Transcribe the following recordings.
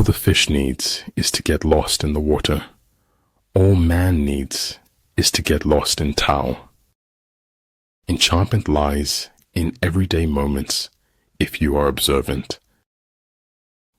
the fish needs is to get lost in the water. All man needs is to get lost in Tao. Enchantment lies in everyday moments if you are observant.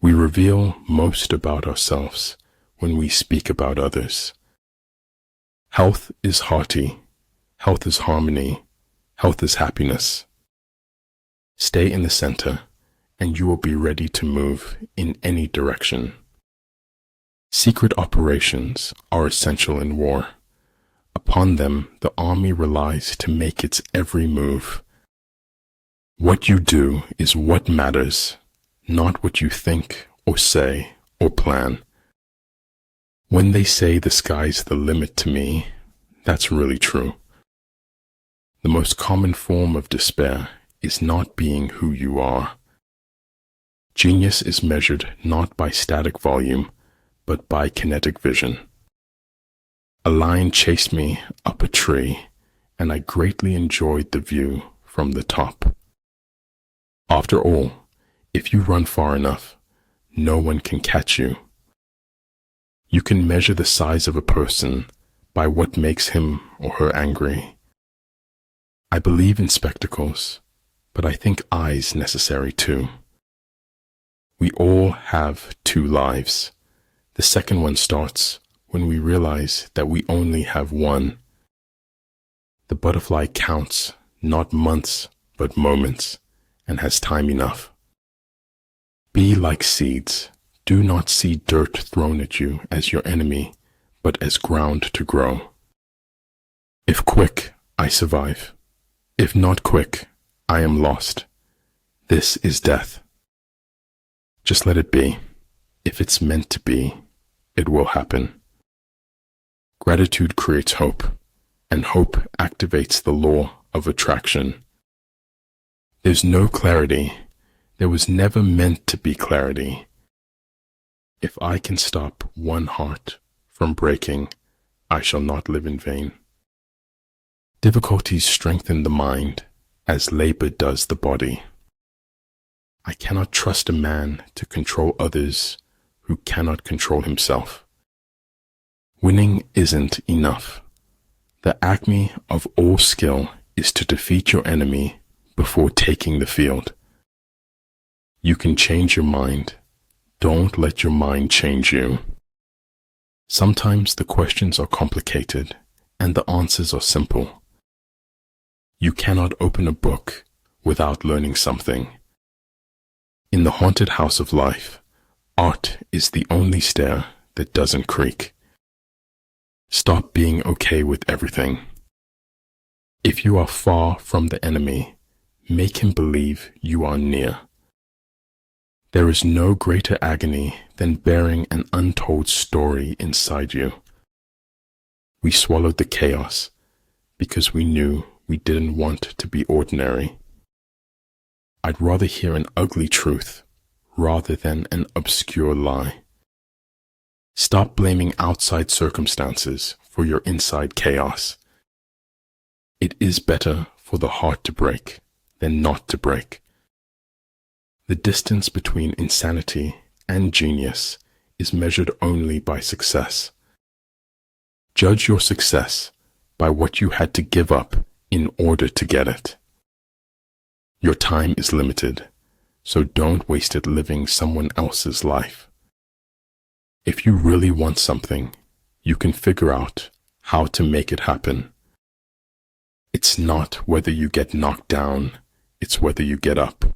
We reveal most about ourselves when we speak about others. Health is hearty, health is harmony, health is happiness. Stay in the center, and you will be ready to move in any direction. Secret operations are essential in war. Upon them, the army relies to make its every move. What you do is what matters, not what you think or say or plan. When they say the sky's the limit to me, that's really true. The most common form of despair is not being who you are. Genius is measured not by static volume, but by kinetic vision. A lion chased me up a tree, and I greatly enjoyed the view from the top. After all, if you run far enough, no one can catch you. You can measure the size of a person by what makes him or her angry. I believe in spectacles, but I think eyes necessary too. We all have two lives. The second one starts when we realize that we only have one. The butterfly counts not months, but moments, and has time enough. Be like seeds. Do not see dirt thrown at you as your enemy, but as ground to grow. If quick, I survive. If not quick, I am lost. This is death. Just let it be. If it's meant to be, it will happen. Gratitude creates hope, and hope activates the law of attraction. There's no clarity. There was never meant to be clarity. If I can stop one heart from breaking, I shall not live in vain. Difficulties strengthen the mind, as labor does the body. I cannot trust a man to control others who cannot control himself. Winning isn't enough. The acme of all skill is to defeat your enemy before taking the field. You can change your mind. Don't let your mind change you. Sometimes the questions are complicated and the answers are simple. You cannot open a book without learning something. In the haunted house of life, art is the only stair that doesn't creak. Stop being okay with everything. If you are far from the enemy, make him believe you are near. There is no greater agony than bearing an untold story inside you. We swallowed the chaos because we knew we didn't want to be ordinary. I'd rather hear an ugly truth rather than an obscure lie. Stop blaming outside circumstances for your inside chaos. It is better for the heart to break than not to break. The distance between insanity and genius is measured only by success. Judge your success by what you had to give up in order to get it. Your time is limited, so don't waste it living someone else's life. If you really want something, you can figure out how to make it happen. It's not whether you get knocked down, it's whether you get up.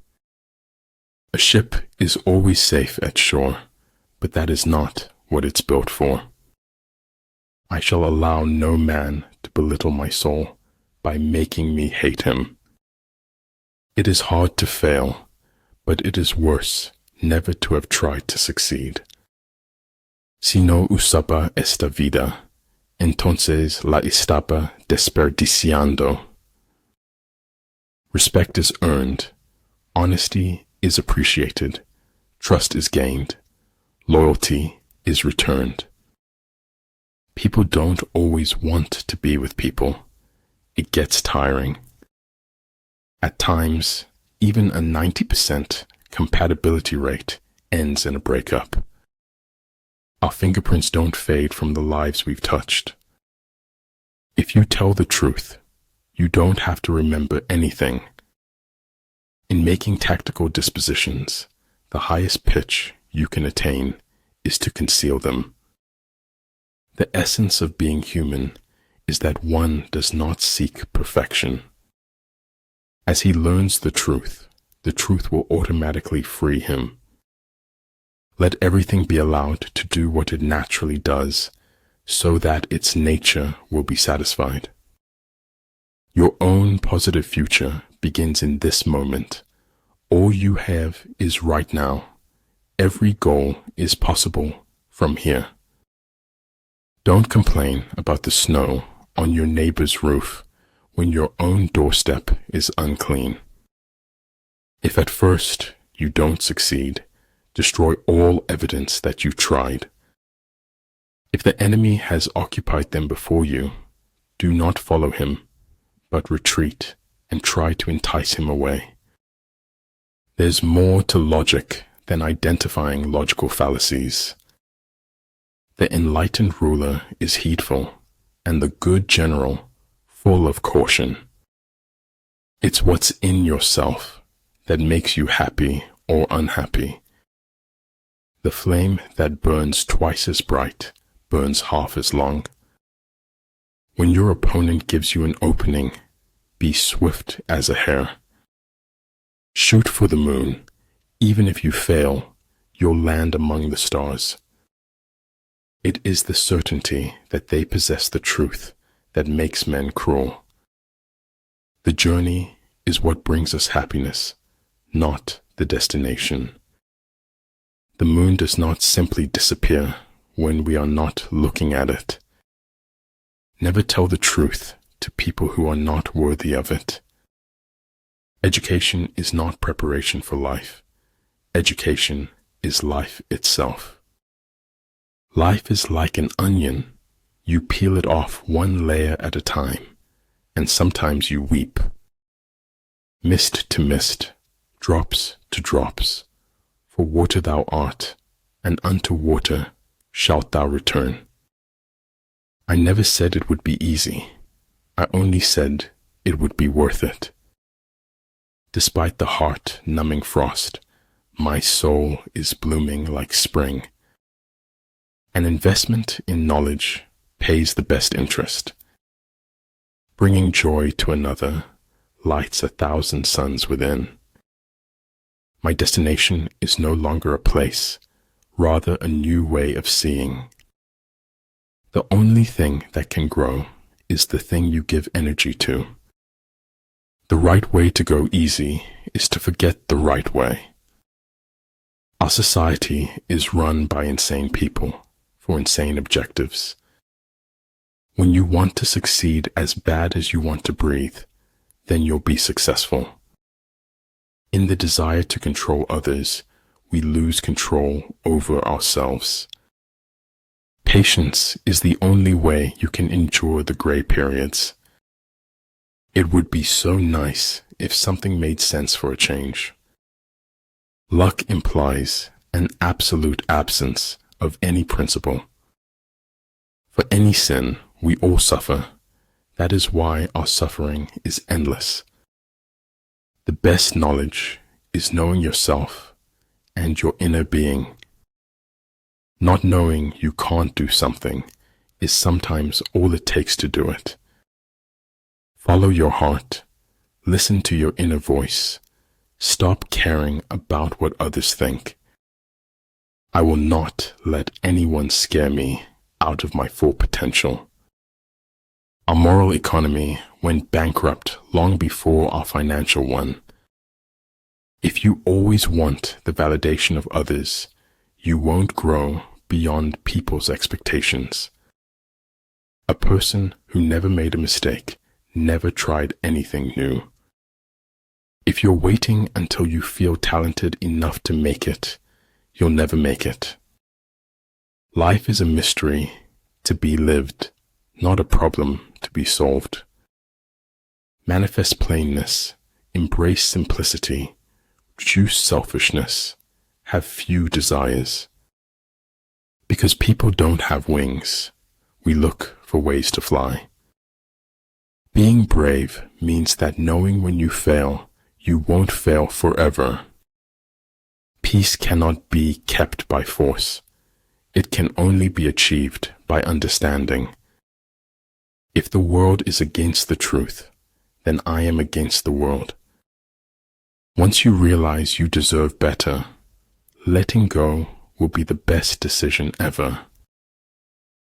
A ship is always safe at shore, but that is not what it's built for. I shall allow no man to belittle my soul by making me hate him. It is hard to fail, but it is worse never to have tried to succeed. Si no usaba esta vida, entonces la estaba desperdiciando. Respect is earned, honesty is appreciated, trust is gained, loyalty is returned. People don't always want to be with people. It gets tiring. At times, even a 90% compatibility rate ends in a breakup. Our fingerprints don't fade from the lives we've touched. If you tell the truth, you don't have to remember anything. In making tactical dispositions, the highest pitch you can attain is to conceal them. The essence of being human is that one does not seek perfection. As he learns the truth will automatically free him. Let everything be allowed to do what it naturally does, so that its nature will be satisfied. Your own positive future begins in this moment. All you have is right now. Every goal is possible from here. Don't complain about the snow on your neighbor's roof when your own doorstep is unclean. If at first you don't succeed, destroy all evidence that you tried. If the enemy has occupied them before you, do not follow him, but retreat and try to entice him away. There's more to logic than identifying logical fallacies. The enlightened ruler is heedful, and the good general full of caution. It's what's in yourself that makes you happy or unhappy. The flame that burns twice as bright burns half as long. When your opponent gives you an opening, be swift as a hare. Shoot for the moon. Even if you fail, you'll land among the stars. It is the certainty that they possess the truth that makes men cruel. The journey is what brings us happiness, not the destination. The moon does not simply disappear when we are not looking at it. Never tell the truth to people who are not worthy of it. Education is not preparation for life. Education is life itself. Life is like an onion. You peel it off one layer at a time, and sometimes you weep. Mist to mist, drops to drops, for water thou art, and unto water shalt thou return. I never said it would be easy. I only said it would be worth it. Despite the heart-numbing frost, my soul is blooming like spring. An investment in knowledge pays the best interest. Bringing joy to another lights 1,000 suns within. My destination is no longer a place, rather a new way of seeing. The only thing that can grow is the thing you give energy to. The right way to go easy is to forget the right way. Our society is run by insane people for insane objectives. When you want to succeed as bad as you want to breathe, then you'll be successful. In the desire to control others, we lose control over ourselves. Patience is the only way you can endure the gray periods. It would be so nice if something made sense for a change. Luck implies an absolute absence of any principle. For any sin, we all suffer. That is why our suffering is endless. The best knowledge is knowing yourself and your inner being. Not knowing you can't do something is sometimes all it takes to do it. Follow your heart. Listen to your inner voice. Stop caring about what others think. I will not let anyone scare me out of my full potential. Our moral economy went bankrupt long before our financial one. If you always want the validation of others, you won't grow beyond people's expectations. A person who never made a mistake never tried anything new. If you're waiting until you feel talented enough to make it, you'll never make it. Life is a mystery to be lived, not a problem to be solved. Manifest plainness, embrace simplicity, reduce selfishness, have few desires. Because people don't have wings, we look for ways to fly. Being brave means that knowing when you fail, you won't fail forever. Peace cannot be kept by force. It can only be achieved by understanding. If the world is against the truth, then I am against the world. Once you realize you deserve better, letting go will be the best decision ever.